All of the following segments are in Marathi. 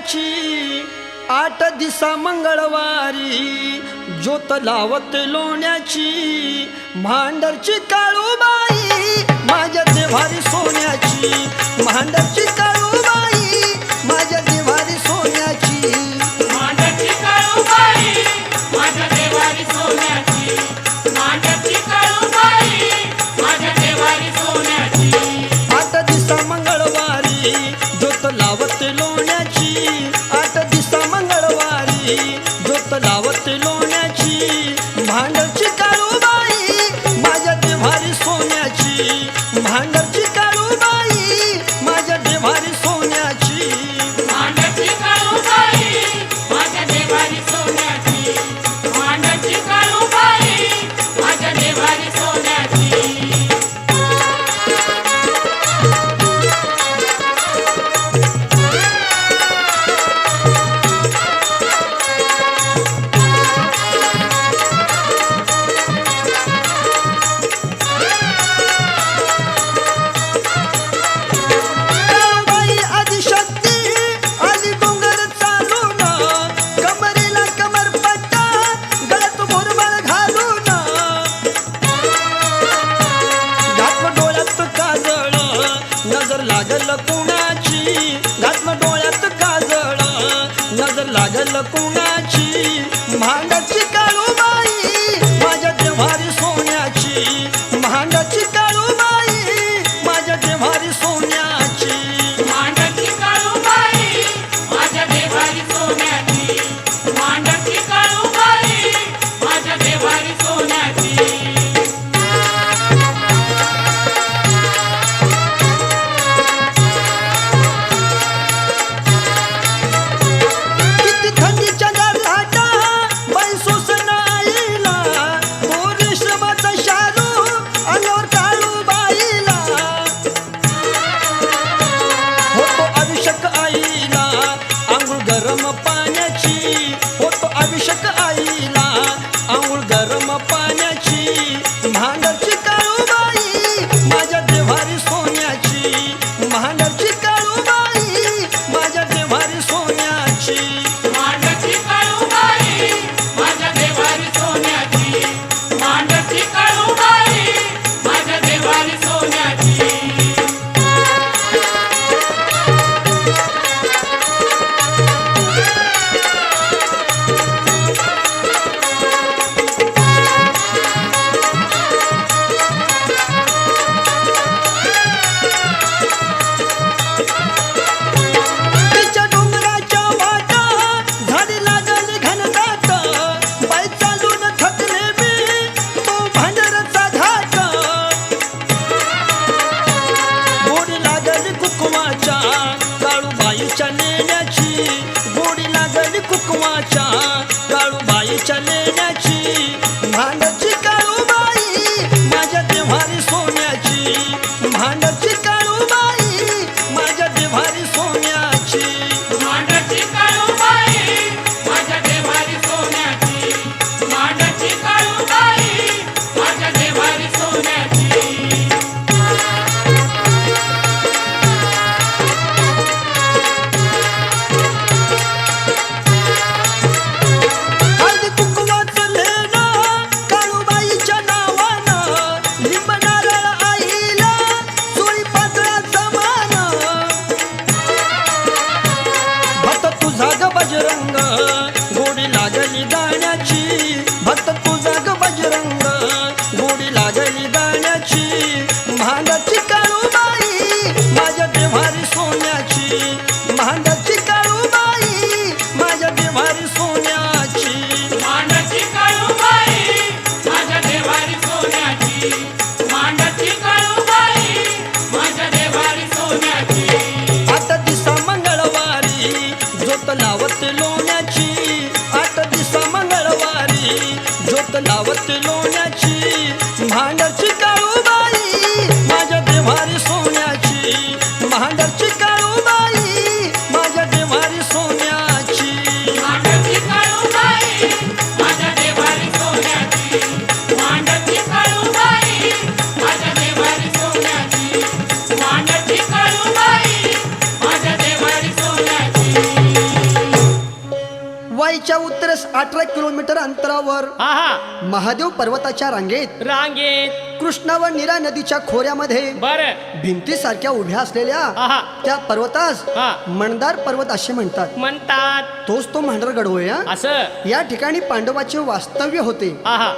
सोन्याची 8 दिसा मंगळवारी ज्योत लावत लोण्याची भांडरची काळूबाई माझ्या देवारी सोन्याची भांडरची काळूबाई माझ्या देवारी सोन्याची भांडरची काळूबाई माझ्या देवारी सोन्याची भांडरची काळूबाई माझ्या देवारी सोन्याची 8 दिसा मंगळवारी ज्योत लावत लोण्याची 8 दिसा मंगळवारी ज्योत लावत लोण्याची भांडरची काळूबाई माझ्या देवारी सोन्याची भांडरची काळूबाई माझ्या देवारी सोन्याची भांडरची काळूबाई माझ्या देवारी सोन्याची भांडरची काळूबाई माझ्या देवारी सोन्याची काळूबाई आदिशक्ती आली डोंगर चालून कमरेला कमरपट्टा गळ्यात मुरमाळ घालून घातलं डोळ्यात काजळ नजर लागल कुणाची घातलं डोळ्यात काजळ नजर लागल कुणाची भांडाची काळूबाई माझ्या देवारी सोन्याची भांडाची काळूबाई माझ्या देवारी सोन्याची भांडरची काळूबाई माझ्या देवारी सोन्याची भांडरची काळूबाई माझ्या देवारी सोन्याची किती थंडीच्या गारहाटा बाई सोसन आईला तो रेशमाचा शालू अंगावर काळूबाईला होतो अभिषेक आईला आंघोळ गरम पाण्याची होतो अभिषेक आईला आंघोळ गरम पाण्याची भांडरची काळूबाई माझ्या देवारी सोन्याची भांडरची काळूबाई माझ्या देवारी सोन्याची भांडरची काळूबाई माझ्या देवारी सोन्याची भांडरची काळूबाई माझ्या देवारी सोन्याची तिच्या डोंगराच्या वाटा झाडी लागली घनदाट बाई चालून थकले मी तो भांडरचा घाट गोडी लागली कुकुमाच्या काळूबाईच्या लेण्याची गोडी लागली कुकुमाच्या काळूबाईच्या लेण्याची भांडची काळूबाई माझ्या देवारी सोन्याची भांडची काळूबाई माझ्या देवारी सोन्याची भांडरची काळूबाई माझ्या देवारी सोन्याची भांडरची काळूबाई माझ्या देवारी सोन्याची हळदी कुंकवाचं लेणं काळूबाईच्या नावानं लिंब नारळ आईला चोळी पातळाचा मान भक्त तुझा ग बजरंग गोडी लागली गाण्याची भक्त तुझा ग बजरंग गोडी लागली गाण्याची भांडाची काळूबाई माझ्या देवारी सोन्याची भांडाची काळूबाई माझ्या देवारी सोन्याची भांडरची काळूबाई माझ्या देवारी सोन्याची भांडरची काळूबाई माझ्या देवारी सोन्याची 8 दिसा मंगळवारी ज्योत लावत लोण्याची 8 दिसा मंगळवारी ज्योत लावत लोण्याची भांडरची काळूबाई माझ्या देवारी सोन्याची भांडरची काळूबाई माझ्या देवारी सोन्याची भांडरची काळूबाई माझ्या देवारी सोन्याची भांडरची काळूबाई माझ्या देवारी सोन्याची भांडरची काळूबाई माझ्या देवारी सोन्याची सांगलीच्या उत्तरेस 18 किलोमीटर अंतरावर हा हा महादेव पर्वताच्या रांगेत रांगेत कृष्णा व नीरा नदीच्या खोऱ्यामध्ये बर भिंतीसारख्या उभ्या असलेल्या हा त्या पर्वतास हा मंदार पर्वत असे म्हणतात. म्हणतात तोच तो मांढरगड होय हा. असं या ठिकाणी पांडवाचे वास्तव्य होते. हा हा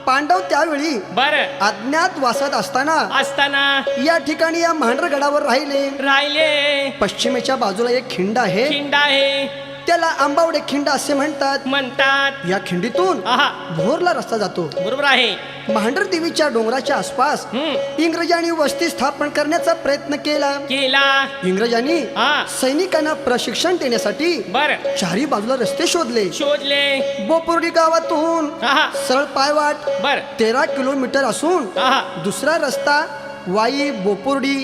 पांडव त्यावेळी बर अज्ञात वासात असताना असताना या ठिकाणी या मांढरगडावर राहिले. राहिले पश्चिमेच्या बाजूला एक खिंड आहे, खिंड आहे त्याला आंबावडे खिंड असे म्हणतात. म्हणतात या खिंडीतून आहा भोरला रस्ता जातो. बरोबर आहे मांढर देवीच्या डोंगराच्या आसपास इंग्रजांनी वस्ती स्थापन करण्याचा प्रयत्न केला. केला इंग्रजांनी हा सैनिकांना प्रशिक्षण देण्यासाठी बर चारी बाजूला रस्ते शोधले. शोधले बोपुर्डी गावातून हा सरळ पायवाट बर 13 किलोमीटर असून हा दुसरा रस्ता वाई, बोपुर्डी,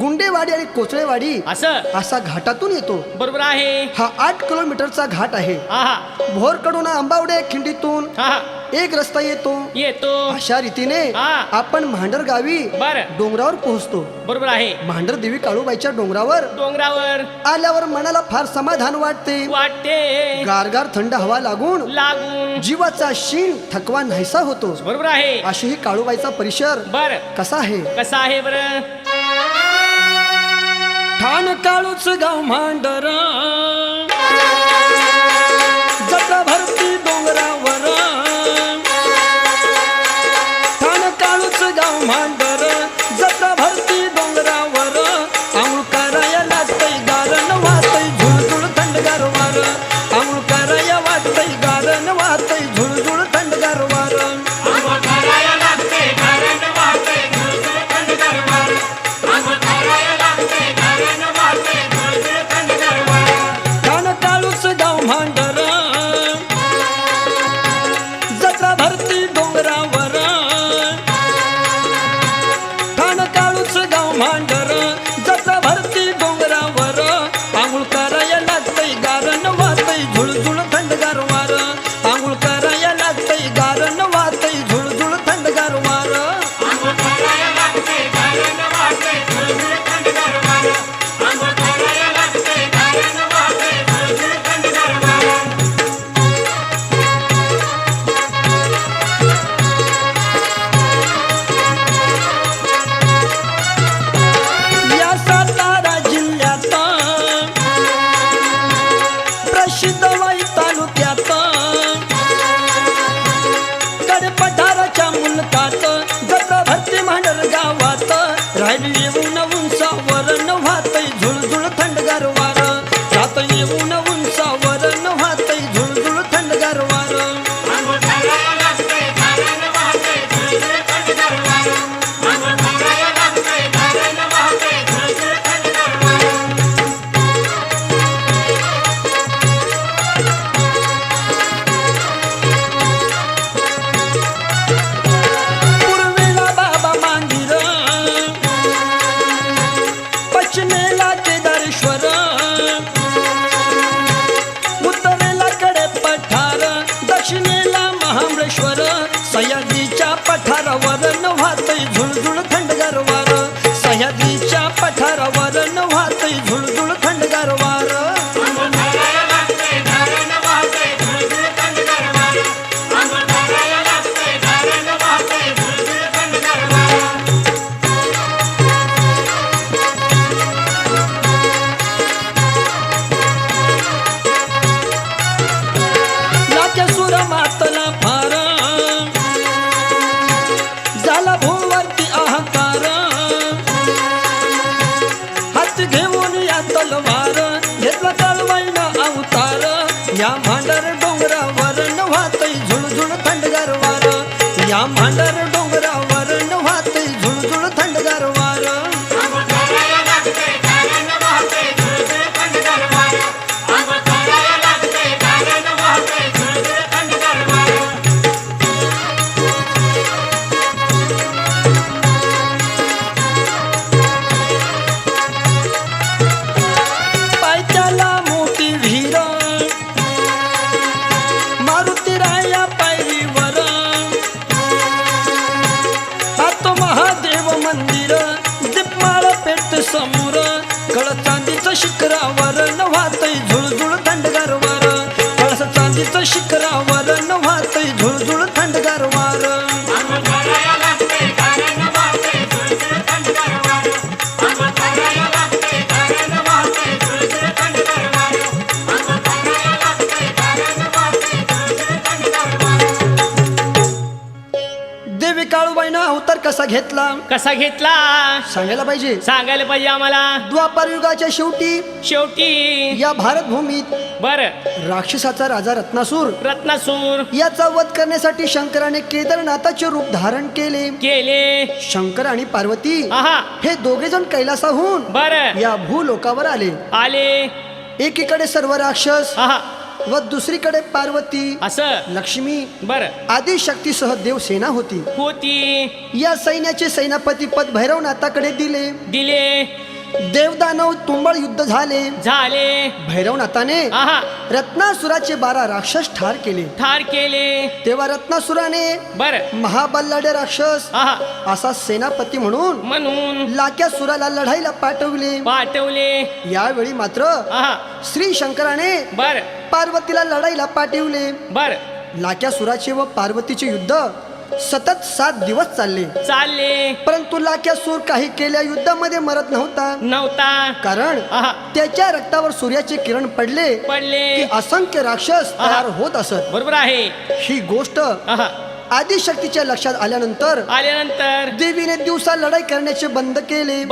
गुंडेवाडी आणि कोचळेवाडी असं असा घाटातून येतो. बरोबर आहे हा 8 किलोमीटरचा घाट आहे. हा भोरकडून आंबावडे खिंडीतून हा एक रस्ता येतो. येतो अशा रीतीने हा. आपण मांढर गावी बर डोंगरावर पोहोचतो. बरोबर आहे मांढर देवी काळूबाईच्या डोंगरावर डोंगरावर आल्यावर मनाला फार समाधान वाटते. वाटते गारगार थंड हवा लागून लागून जीवाचा शीण थकवा नाहीसा होतो. बरोबर आहे अशी ही काळूबाईचा परिसर बर कसा आहे. कसा आहे बर ठाण काळूच गाव मांडर जत्रा भरती डोंगरावर. ठाण काळूच गाव मांडर जत्रा भरती डोंगरावर. आंघोळ कराया लागतय गारण वाहतय झुळझुळ थंडगार वार. आंघोळ कराया वाटतय गारण वाहतय झुळझुळ थंडगार वार. आंघोळ करायला लागते कारण वाहते झुळझुळ थंडगार वार. आंघोळ करायला लागते कारण वाहते झुळझुळ थंडगार वार. ठाण काळूच गाव मांडर जत्रा भरती डोंगरावर. ठाण काळूच गाव मांडर जत्रा भरती डोंगरावर. आंघोळ कराया लागतय गारण वाहतय झुळझुळ थंडगार वार. आंघोळ कराया लागतय गारण वाहतय झुळझुळ थंडगार वार. आंघोळ करायला लागते कारण वाहते झुळझुळ थंडगार वार. आंघोळ करायला लागते कारण वाहते झुळझुळ थंडगार वार. या सातारा जिल्ह्यात प्रसिद्ध वाई तालुक्यात कडपठाराच्या मुलकात जत्रा भरती मांढर गावात. राहिली येऊन उंचावर वाहतय झुळझुळ थंडगार वार. जात येऊन उंचावर वाहतय झुळझुळ थंडगार वार. आंघोळ करायला लागते कारण वाहते झुळझुळ थंडगार वार. आंघोळ करायला लागते कारण वाहते झुळझुळ थंडगार वार. पूर्वेला बाबा मंदिर, पश्चिमेला केदारेश्वर, उत्तरेला कडे पठार, दक्षिणेला महाबळेश्वर. सह्याद्रीच्या पठारावर वाहतय झुळझुळ थंडगार वार. सह्याद्रीच्या पठारावर वाहतय झुळझुळ थंडगार वार. आंघोळ करायला लागते कारण वाहते झुळझुळ थंडगार वार. आंघोळ करायला लागते कारण वाहते झुळझुळ थंडगार वार. लाक्यासुर मातला फार, झाला भूवरती अहंकार. हात घेऊन या तलवार, घेतला काळवाईनं अवतार. या मांडर डोंगरावर वाहतय झुळझुळ थंडगार वार. या मांडर डोंगरावर वाहतय झुळझुळ थंडगार वार. आंघोळ करायला लागते कारण वाहते झुळझुळ थंडगार वार. आंघोळ करायला लागते कारण वाहते झुळझुळ थंडगार वार. पायथ्याला मोठी विहीर, मारुतीराया पायरीवर. नदीचं शिखरावर न वाहतय झुळझुळ थंडगार वार अंग कराया लागते कारण वाहते झुळझुळ थंडगार वार अंग कराया लागते कारण वाहते झुळझुळ थंडगार वार अंग कराया लागते कारण वाहते झुळझुळ थंडगार वार देवी काळूबाईनं अवतार कसा घेतला कसा घेतला सांगायला पाहिजे. सांगायला पाहिजे आम्हाला. द्वापार युगाच्या शेवटी या भारतभूमीत बर राक्षसाचा राजा रत्नासूर रत्नासूर याचा वध करण्यासाठी शंकराने केदारनाथाचे रूप धारण केले. केले. शंकर आणि पार्वती आहा हे दोघे जण कैलासाहून बर या भूलोकावर आले. आले. एकीकडे सर्व राक्षस आहा व दुसरीकडे पार्वती असं लक्ष्मी बर आदिशक्तीसह देवसेना होती. होती. या सैन्याचे सेनापती पद भैरवनाथाकडे दिले. दिले. देवदानव तुंबळ युद्ध झाले. झाले. भैरवनाथाने आहा रत्नासुराचे 12 राक्षस ठार केले. ठार केले. तेव्हा रत्नासुराने बर महाबल्लाढ्य राक्षस आहा असा सेनापती म्हणून लाक्यासुराला लढाईला पाठवले. पाठवले. यावेळी मात्र आहा श्री शंकराने बर पार्वतीला लढाईला पाठवले. बर लाक्यासुराचे व पार्वतीचे युद्ध सतत 7 दिवस चालले. चालले. परंतु लाक्यासूर काही केल्या युद्धामध्ये मरत नव्हता. कारण आहा त्याच्या रक्तावर सूर्याचे किरण पडले की पडले. असंख्य राक्षस तयार होत असत. बरोबर आहे. ही गोष्ट आहा आदिशक्तीच्या लक्षात आल्यानंतर आल्यानंतर देवीने दिवसा लढाई करण्याचे बंद केले.